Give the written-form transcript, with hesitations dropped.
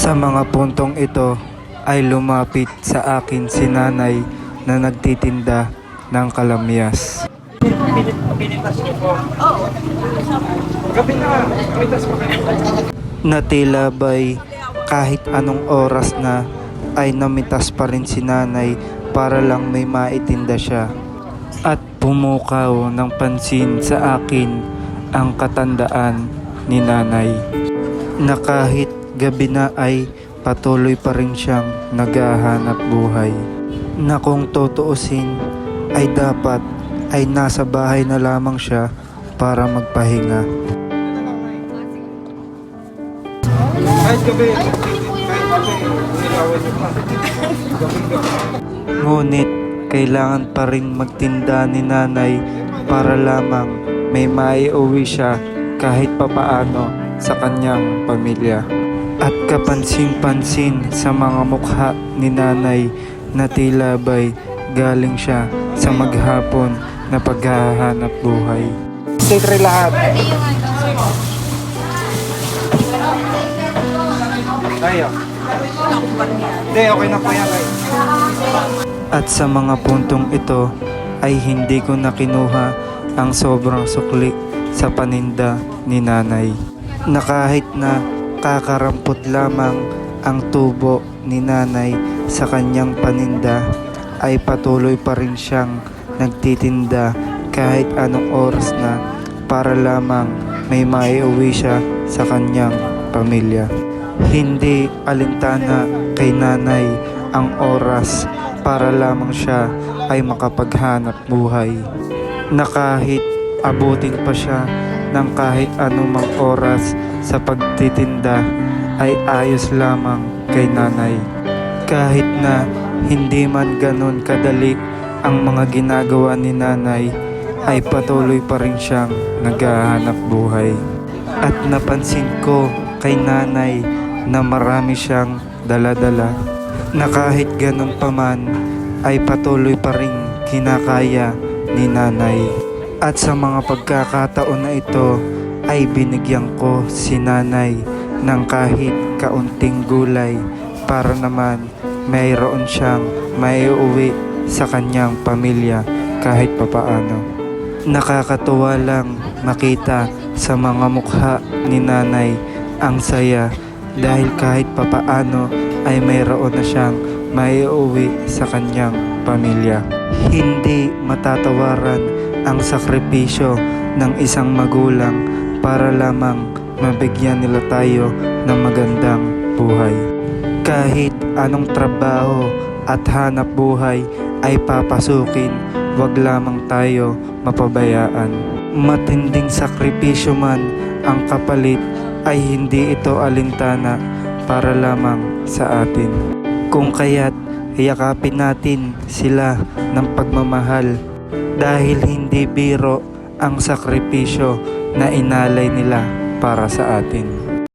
Sa mga puntong ito ay lumapit sa akin si nanay na nagtitinda ng kalamyas. Pinitas niyo po? Oo. Gabi na, pinitas pa kayo. Na tila ba'y kahit anong oras na ay namitas pa rin si nanay para lang may maitinda siya. At pumukaw ng pansin sa akin ang katandaan ni nanay na kahit gabi na ay patuloy pa rin siyang naghahanap buhay. Na kung tutuusin ay dapat ay nasa bahay na lamang siya para magpahinga. Kahit gabi, nilawan niyo pa. Ngunit kailangan pa rin magtinda ni nanay para lamang may maiuwi siya kahit papaano sa kanyang pamilya. At kapansin-pansin sa mga mukha ni nanay na tila ba'y galing siya sa maghapon na paghahanap buhay. Take lahat. Tayo. Hindi, okay na po yan. At sa mga puntong ito ay hindi ko na kinuha ang sobrang sukli sa paninda ni nanay. Na kahit na kakarampot lamang ang tubo ni nanay sa kanyang paninda ay patuloy pa rin siyang nagtitinda kahit anong oras na para lamang may maiuwi siya sa kanyang pamilya. Hindi alintana kay nanay ang oras para lamang siya ay makapaghanap buhay. Na kahit abutin pa siya ng kahit anumang oras sa pagtitinda ay ayos lamang kay nanay. Kahit na hindi man ganon kadali ang mga ginagawa ni nanay ay patuloy pa rin siyang naghahanap buhay. At napansin ko kay nanay na marami siyang dala-dala na kahit ganon pa man ay patuloy pa rin kinakaya ni nanay. At sa mga pagkakataon na ito ay binigyan ko si nanay ng kahit kaunting gulay para naman mayroon siyang maiuwi sa kanyang pamilya kahit papaano. Nakakatuwa lang makita sa mga mukha ni nanay ang saya dahil kahit papaano ay mayroon na siyang maiuwi sa kanyang pamilya. Hindi matatawaran ang sakripisyo ng isang magulang para lamang mabigyan nila tayo ng magandang buhay. Kahit anong trabaho at hanap buhay ay papasukin, wag lamang tayo mapabayaan. Matinding sakripisyo man ang kapalit ay hindi ito alintana para lamang sa atin. Kung kaya't yakapin natin sila ng pagmamahal dahil hindi biro ang sakripisyo na inalay nila para sa atin.